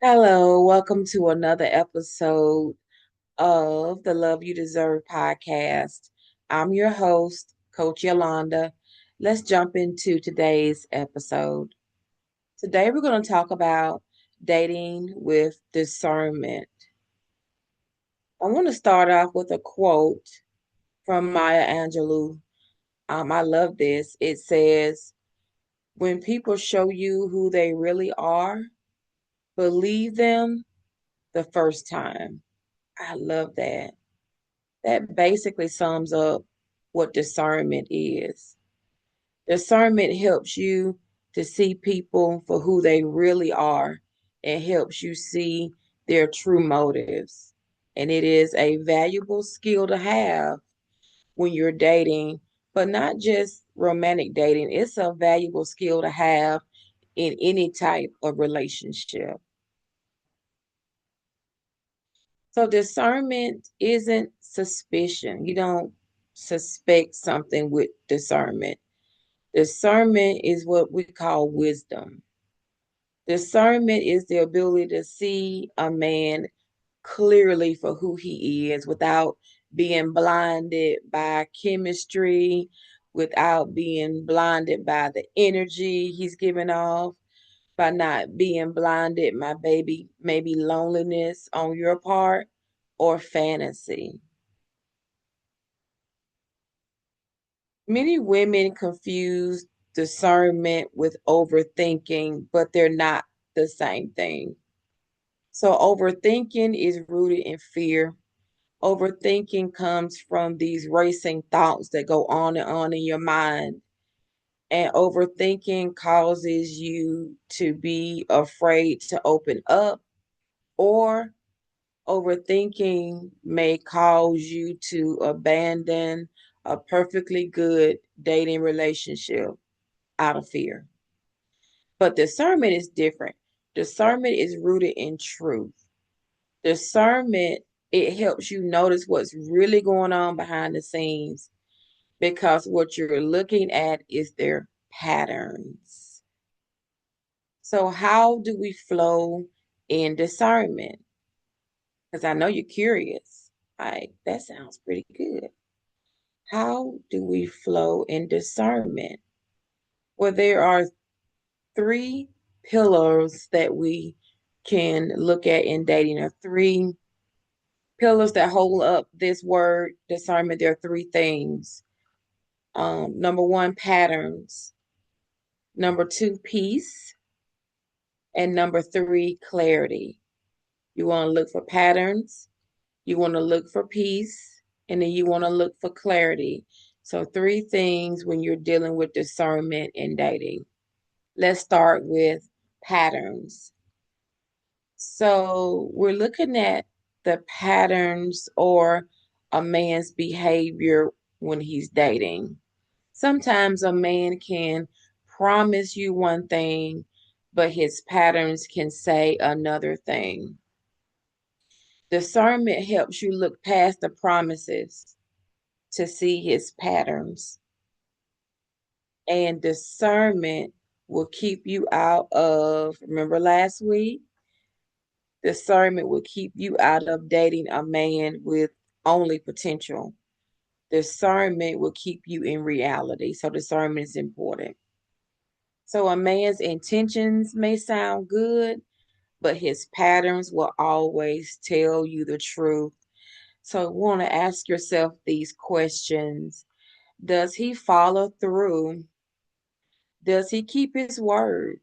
Hello, welcome to another episode of the Love You Deserve podcast. I'm your host, Coach Yolanda. Let's jump into today's episode. Today, we're going to talk about dating with discernment. I want to start off with a quote from Maya Angelou. I love this. It says, "When people show you who they really are, believe them the first time." I love that. That basically sums up what discernment is. Discernment helps you to see people for who they really are and helps you see their true motives. And it is a valuable skill to have when you're dating, but not just romantic dating. It's a valuable skill to have in any type of relationship. So discernment isn't suspicion. You don't suspect something with discernment. Discernment is what we call wisdom. Discernment is the ability to see a man clearly for who he is without being blinded by chemistry, without being blinded by the energy he's giving off, by not being blinded by maybe loneliness on your part or fantasy. Many women confuse discernment with overthinking, but they're not the same thing. So, overthinking is rooted in fear. Overthinking comes from these racing thoughts that go on and on in your mind. And overthinking causes you to be afraid to open up, or overthinking may cause you to abandon a perfectly good dating relationship out of fear. But discernment is different. Discernment is rooted in truth. Discernment, it helps you notice what's really going on behind the scenes because what you're looking at is their patterns. So, how do we flow in discernment? Because I know you're curious. That sounds pretty good. How do we flow in discernment? Well, there are three pillars that we can look at in dating, or three pillars that hold up this word discernment. There are three things. Number one, patterns. Number two, peace. And number three, clarity. You want to look for patterns, you want to look for peace, and then you want to look for clarity. So, three things when you're dealing with discernment in dating. Let's start with patterns. So, we're looking at the patterns or a man's behavior when he's dating. Sometimes a man can promise you one thing, but his patterns can say another thing. Discernment helps you look past the promises to see his patterns. And discernment will keep you out of, remember last week? Discernment will keep you out of dating a man with only potential. Discernment will keep you in reality. So discernment is important. So a man's intentions may sound good, but his patterns will always tell you the truth. So you want to ask yourself these questions. Does he follow through? Does he keep his word?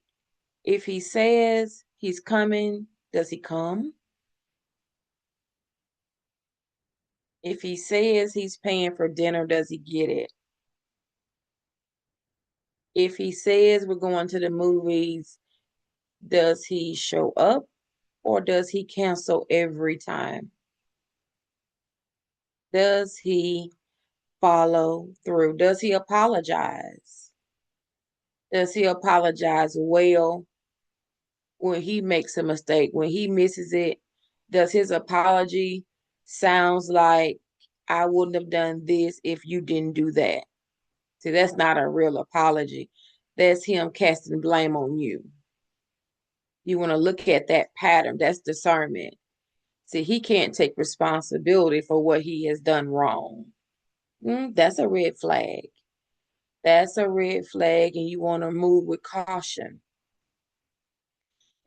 If he says he's coming, does he come? If he says he's paying for dinner, does he get it? If he says we're going to the movies, does he show up or does he cancel every time? Does he follow through? Does he apologize? Does he apologize well when he makes a mistake, when he misses it? Does his apology sounds like I wouldn't have done this if you didn't do that? See, that's not a real apology. That's him casting blame on you. You want to look at that pattern. That's discernment. See, he can't take responsibility for what he has done wrong. That's a red flag. That's a red flag, and you want to move with caution,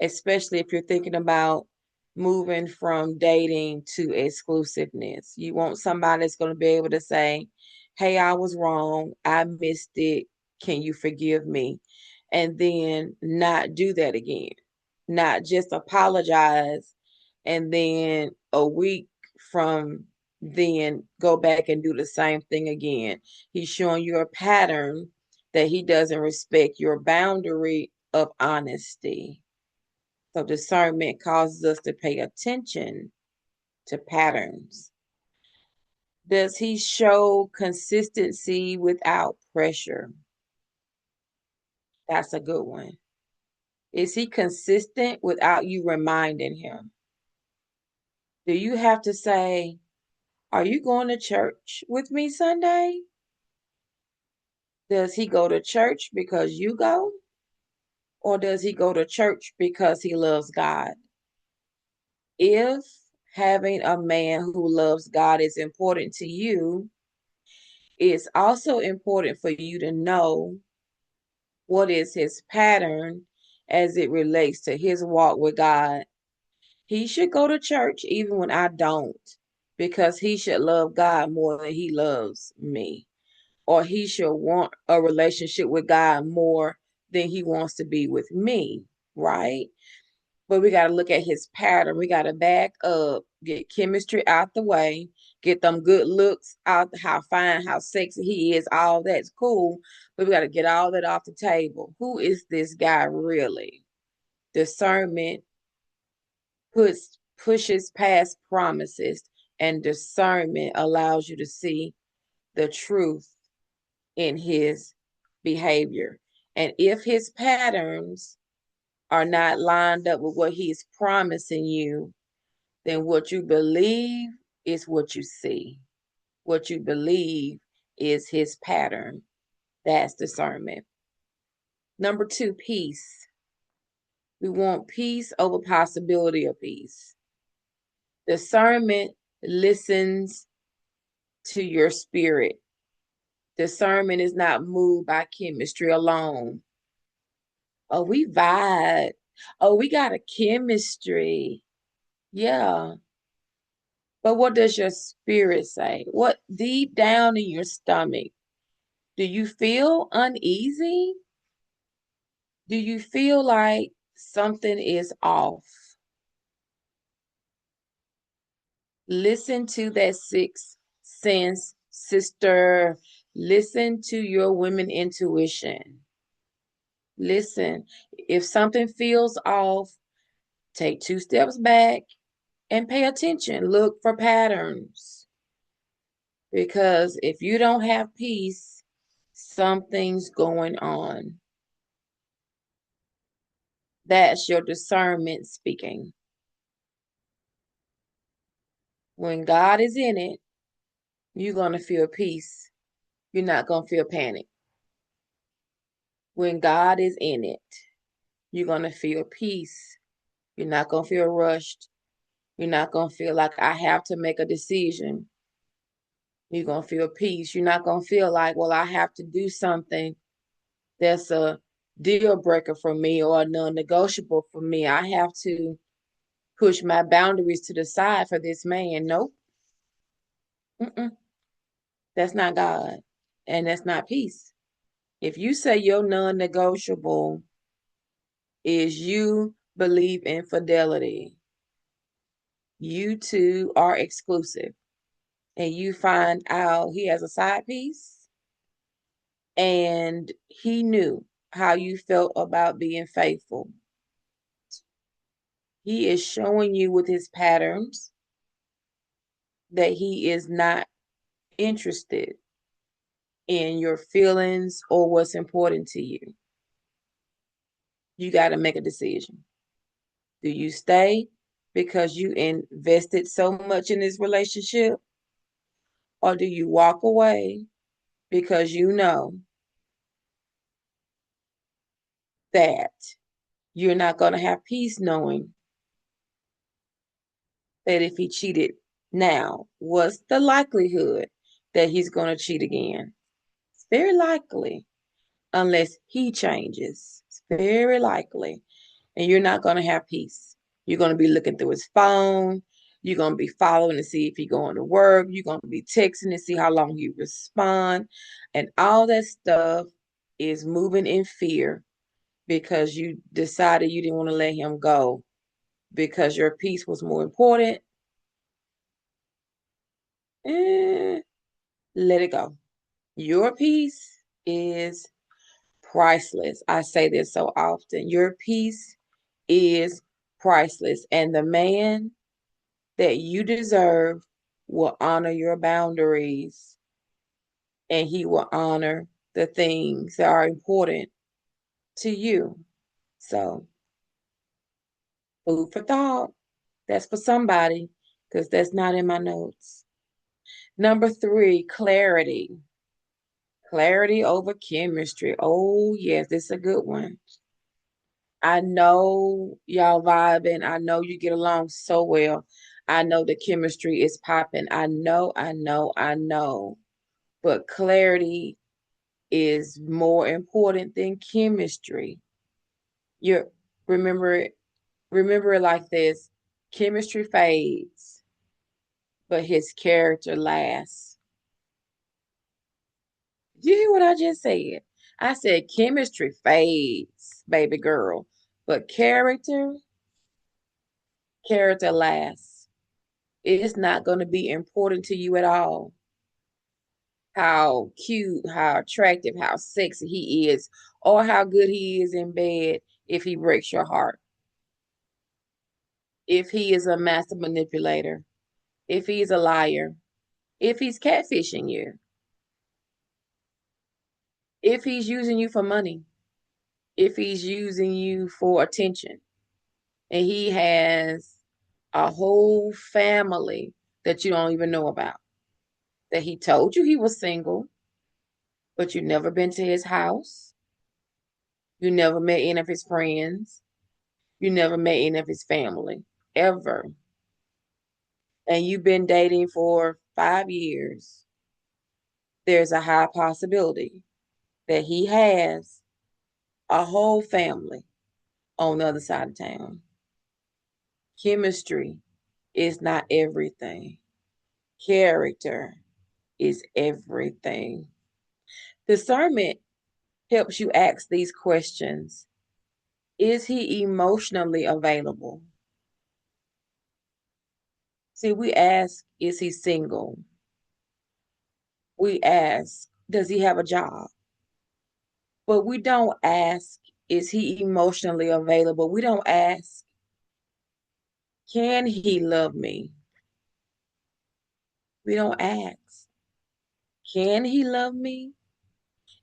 especially if you're thinking about moving from dating to exclusiveness. You want somebody that's going to be able to say, hey, I was wrong. I missed it. Can you forgive me? And then not do that again. Not just apologize and then a week from then go back and do the same thing again. He's showing you a pattern that he doesn't respect your boundary of honesty. So discernment causes us to pay attention to patterns. Does he show consistency without pressure? That's a good one. Is he consistent without you reminding him? Do you have to say, are you going to church with me Sunday? Does he go to church because you go? Or does he go to church because he loves God? If having a man who loves God is important to you, it's also important for you to know what is his pattern as it relates to his walk with God. He should go to church even when I don't, because he should love God more than he loves me. Or he should want a relationship with God more than he wants to be with me, right? But we got to look at his pattern. We got to back up, get chemistry out the way, get them good looks out, how fine, how sexy he is, all that's cool. But we got to get all that off the table. Who is this guy really? Discernment pushes past promises, and discernment allows you to see the truth in his behavior. And if his patterns are not lined up with what he's promising you, then what you believe is what you see. What you believe is his pattern. That's discernment. Number 2, peace. We want peace over possibility of peace. Discernment listens to your spirit. Discernment is not moved by chemistry alone. Oh, we vibe. Oh, we got a chemistry. Yeah. But what does your spirit say? What deep down in your stomach? Do you feel uneasy? Do you feel like something is off? Listen to that sixth sense, sister. Listen to your women intuition. Listen, if something feels off, take 2 steps back and pay attention. Look for patterns. Because if you don't have peace, something's going on. That's your discernment speaking. When God is in it, you're going to feel peace. You're not going to feel panic. When God is in it, you're going to feel peace. You're not going to feel rushed. You're not going to feel like I have to make a decision. You're going to feel peace. You're not going to feel like, well, I have to do something that's a deal breaker for me or non-negotiable for me. I have to push my boundaries to the side for this man. Nope. Mm-mm. That's not God. And that's not peace. If you say your non-negotiable is you believe in fidelity, you two are exclusive, and you find out he has a side piece and he knew how you felt about being faithful. He is showing you with his patterns that he is not interested in your feelings or what's important to you. You got to make a decision. Do you stay because you invested so much in this relationship? Or do you walk away because you know that You're not going to have peace knowing that if he cheated now, what's the likelihood that he's going to cheat again? It's very likely, unless he changes. It's very likely. And you're not going to have peace. You're going to be looking through his phone. You're going to be following to see if he's going to work. You're going to be texting to see how long he respond. And all that stuff is moving in fear because you decided you didn't want to let him go because your peace was more important. Eh, let it go. Your peace is priceless. I say this so often. Your peace is priceless. And the man that you deserve will honor your boundaries and he will honor the things that are important to you. So, food for thought. That's for somebody because that's not in my notes. Number three, clarity. Clarity over chemistry. Oh, yes, this is a good one. I know y'all vibing. I know you get along so well. I know the chemistry is popping. I know. But clarity is more important than chemistry. You remember remember it like this. Chemistry fades, but his character lasts. You hear what I just said? I said chemistry fades, baby girl, but character lasts. It's not going to be important to you at all. How cute, how attractive, how sexy he is, or how good he is in bed if he breaks your heart. If he is a master manipulator, if he's a liar, if he's catfishing you, if he's using you for money, if he's using you for attention, and he has a whole family that you don't even know about, that he told you he was single, but you never been to his house, you never met any of his friends, you never met any of his family, ever. And you've been dating for 5 years, there's a high possibility that he has a whole family on the other side of town. Chemistry is not everything. Character is everything. Discernment helps you ask these questions. Is he emotionally available? See, we ask, is he single? We ask, does he have a job? But we don't ask, is he emotionally available? We don't ask, can he love me? We don't ask, can he love me?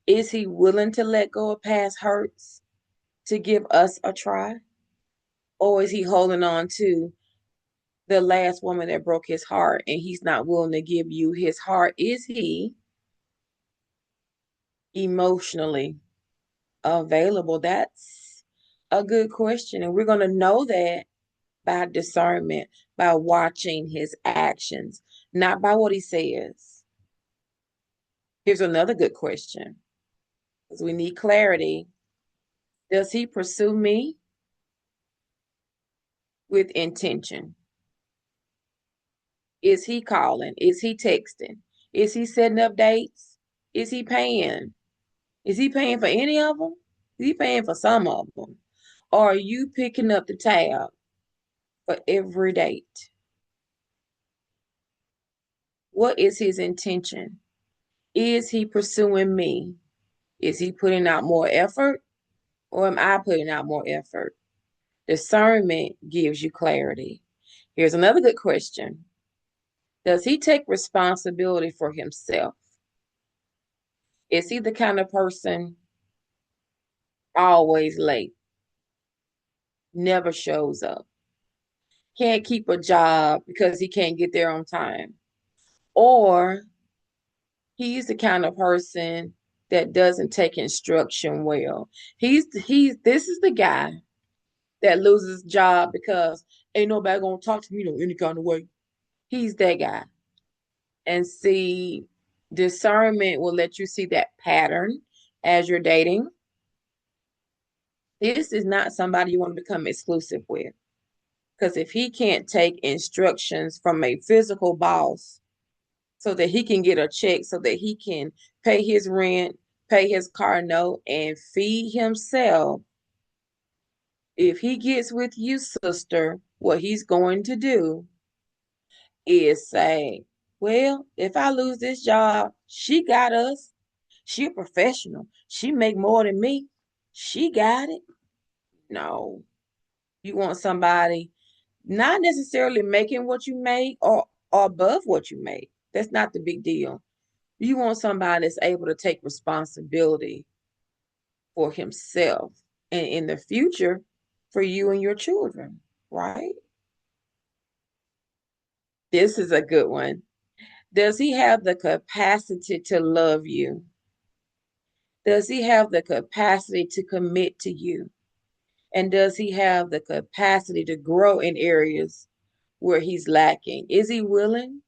Is he willing to let go of past hurts to give us a try? Or is he holding on to the last woman that broke his heart and he's not willing to give you his heart? Is he emotionally available? That's a good question. And we're going to know that by discernment, by watching his actions, not by what he says. Here's another good question because we need clarity. Does he pursue me with intention? Is he calling? Is he texting? Is he setting up dates? Is he paying? Is he paying for any of them? Is he paying for some of them? Or are you picking up the tab for every date? What is his intention? Is he pursuing me? Is he putting out more effort or am I putting out more effort? Discernment gives you clarity. Here's another good question. Does he take responsibility for himself? Is he the kind of person always late, never shows up, can't keep a job because he can't get there on time? Or he's the kind of person that doesn't take instruction well. He's this is the guy. that loses his job because ain't nobody gonna talk to me no any kind of way. He's that guy. And see, discernment will let you see that pattern as you're dating. This is not somebody you want to become exclusive with. Because if he can't take instructions from a physical boss so that he can get a check, so that he can pay his rent, pay his car note, and feed himself, if he gets with you, sister, what he's going to do is say, well, if I lose this job, she got us. She a professional. She make more than me. She got it. No, you want somebody not necessarily making what you make or above what you make. That's not the big deal. You want somebody that's able to take responsibility for himself and in the future for you and your children, right? This is a good one. Does he have the capacity to love you? Does he have the capacity to commit to you? And does he have the capacity to grow in areas where he's lacking? Is he willing?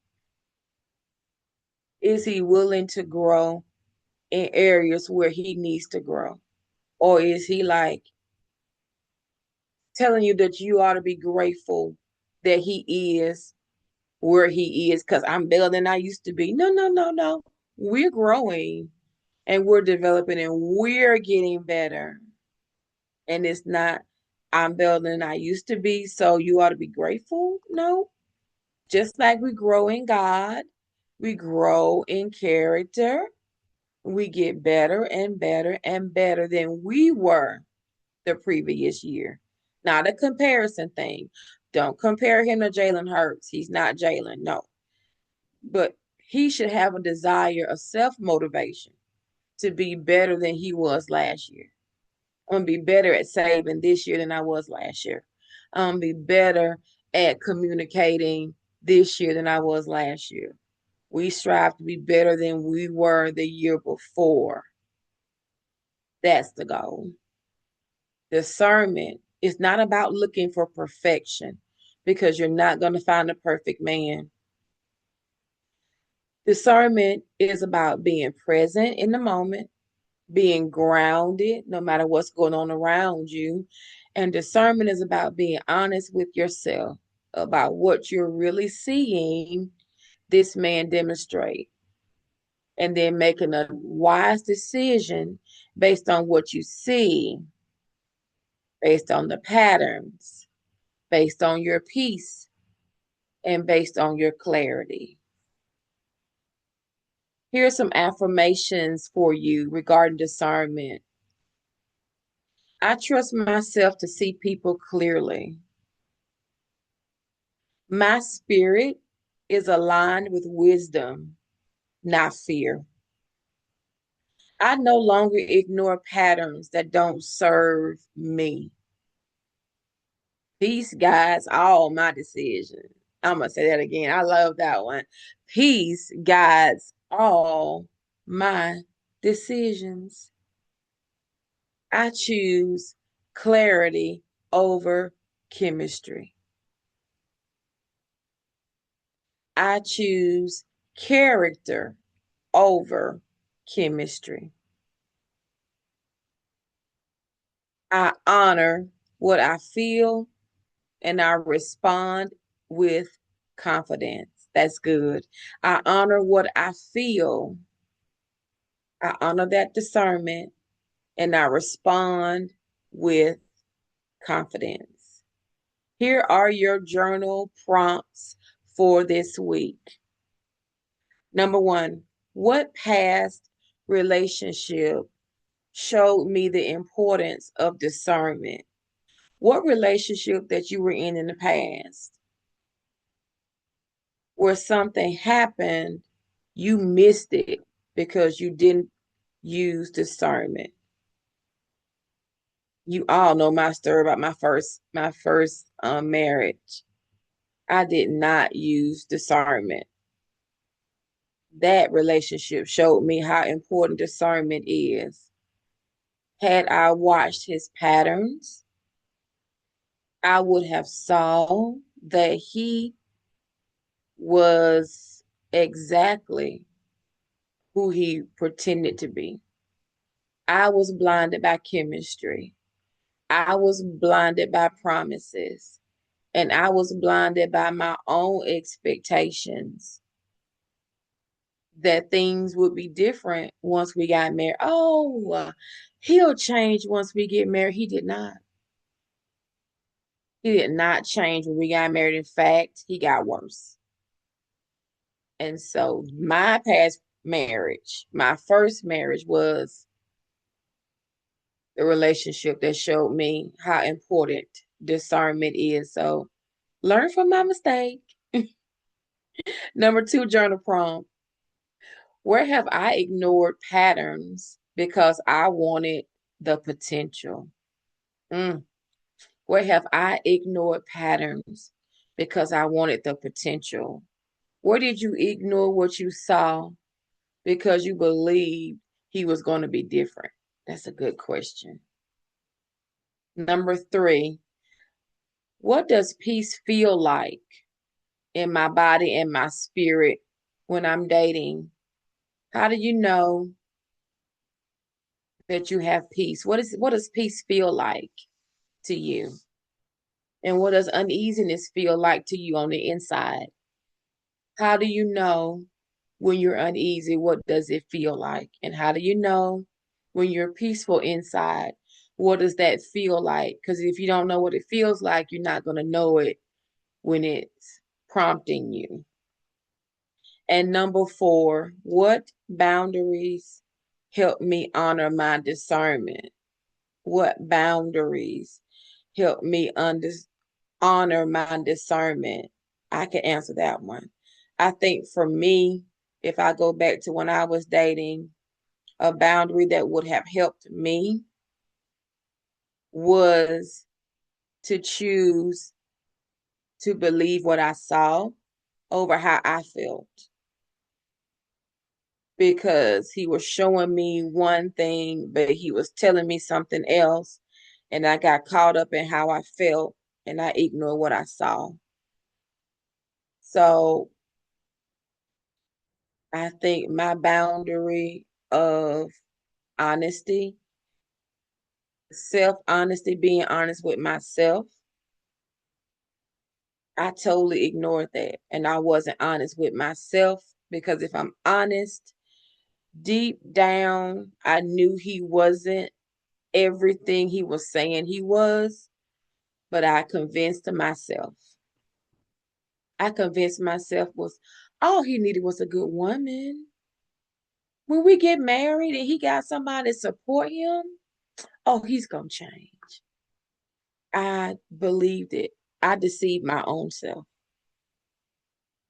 Is he willing to grow in areas where he needs to grow? Or is he like telling you that you ought to be grateful that he is where he is because I'm better than I used to be? No, no, no, no. We're growing and we're developing and we're getting better. And it's not, I'm better than I used to be, so you ought to be grateful. No, just like we grow in God, we grow in character, we get better and better and better than we were the previous year. Not a comparison thing. Don't compare him to Jalen Hurts. He's not Jalen, no. But he should have a desire of self motivation to be better than he was last year. I'm gonna be better at saving this year than I was last year. I'm gonna be better at communicating this year than I was last year. We strive to be better than we were the year before. That's the goal. Discernment is not about looking for perfection because you're not going to find a perfect man. Discernment is about being present in the moment, being grounded no matter what's going on around you. And discernment is about being honest with yourself about what you're really seeing this man demonstrate, and then making a wise decision based on what you see, based on the patterns, based on your peace, and based on your clarity. Here are some affirmations for you regarding discernment. I trust myself to see people clearly. My spirit is aligned with wisdom, not fear. I no longer ignore patterns that don't serve me. Peace guides all my decisions. I'm going to say that again. I love that one. Peace guides all my decisions. I choose clarity over chemistry. I choose character over chemistry. I honor what I feel and I respond with confidence. That's good. I honor what I feel. I honor that discernment and I respond with confidence. Here are your journal prompts for this week. Number one, what past relationship showed me the importance of discernment? What relationship that you were in the past where something happened, you missed it because you didn't use discernment? You all know my story about my first marriage. I did not use discernment. That relationship showed me how important discernment is. Had I watched his patterns, I would have saw that he was exactly who he pretended to be. I was blinded by chemistry. I was blinded by promises. And I was blinded by my own expectations that things would be different once we got married. Oh, he'll change once we get married. He did not. He did not change when we got married. In fact, he got worse. And so my past marriage, my first marriage was the relationship that showed me how important discernment is. So learn from my mistake. Number two, journal prompt. Where have I ignored patterns because I wanted the potential? Mm. Where have I ignored patterns because I wanted the potential? Where did you ignore what you saw because you believed he was going to be different? That's a good question. Number three, what does peace feel like in my body and my spirit when I'm dating? How do you know that you have peace? What does peace feel like to you? And what does uneasiness feel like to you on the inside? How do you know when you're uneasy? What does it feel like? And how do you know when you're peaceful inside? What does that feel like? Because if you don't know what it feels like, you're not going to know it when it's prompting you. And number four, what boundaries help me honor my discernment? What boundaries help me honor my discernment? I can answer that one. I think for me, if I go back to when I was dating, a boundary that would have helped me was to choose to believe what I saw over how I felt, because he was showing me one thing, but he was telling me something else. And I got caught up in how I felt and I ignored what I saw. So I think my boundary of honesty, self honesty, being honest with myself, I totally ignored that. And I wasn't honest with myself because if I'm honest, deep down, I knew he wasn't everything he was saying he was, but I convinced myself. I convinced myself was all he needed was a good woman. When we get married and he got somebody to support him, oh, he's gonna change. I believed it. I deceived my own self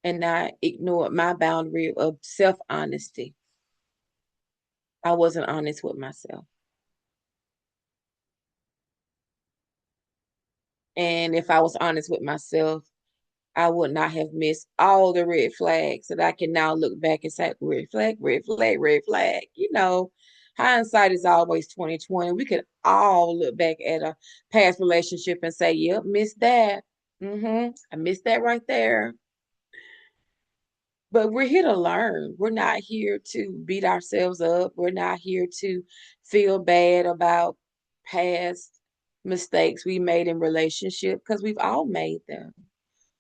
and I ignored my boundary of self honesty. I wasn't honest with myself. And if I was honest with myself, I would not have missed all the red flags that I can now look back and say, red flag, red flag, red flag. Hindsight is always 2020. We could all look back at a past relationship and say, yep, missed that. I missed that right there. But we're here to learn. We're not here to beat ourselves up. We're not here to feel bad about past mistakes we made in relationship because we've all made them.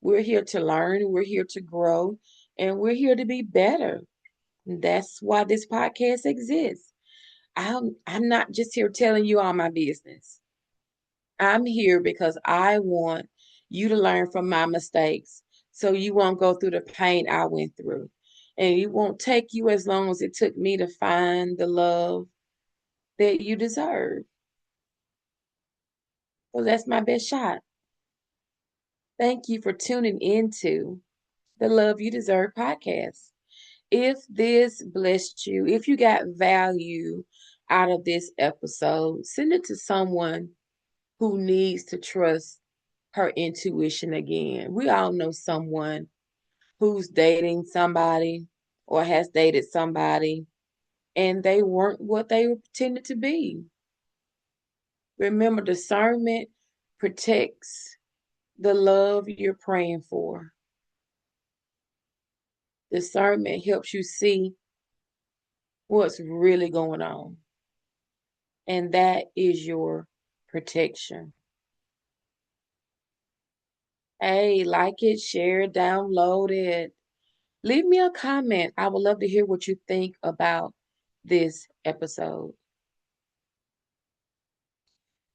We're here to learn, we're here to grow, and we're here to be better. That's why this podcast exists. I'm not just here telling you all my business. I'm here because I want you to learn from my mistakes so you won't go through the pain I went through. And it won't take you as long as it took me to find the love that you deserve. So that's my best shot. Thank you for tuning into the Love You Deserve podcast. If this blessed you, if you got value out of this episode, send it to someone who needs to trust her intuition again. We all know someone who's dating somebody or has dated somebody and they weren't what they pretended to be. Remember, discernment protects the love you're praying for. Discernment helps you see what's really going on, and that is your protection. Hey, like it, share it, download it. Leave me a comment. I would love to hear what you think about this episode.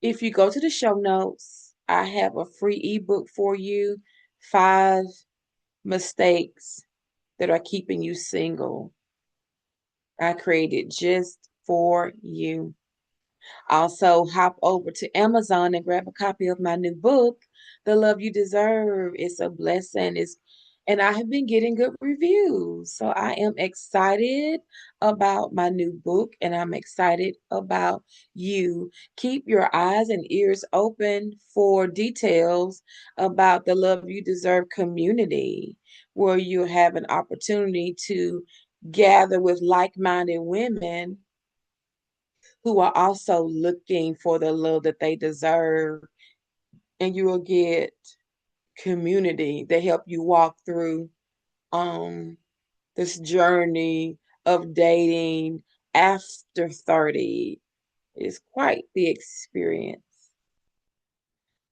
If you go to the show notes, I have a free ebook for you, 5 mistakes that are keeping you single. I created just for you. Also, hop over to Amazon and grab a copy of my new book, The Love You Deserve. It's a blessing. And I have been getting good reviews. So I am excited about my new book and I'm excited about you. Keep your eyes and ears open for details about the Love You Deserve community, where you have an opportunity to gather with like-minded women who are also looking for the love that they deserve. And you will get community that help you walk through um this journey of dating after 30. It's quite the experience.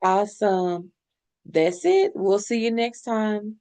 Awesome. That's it. We'll see you next time.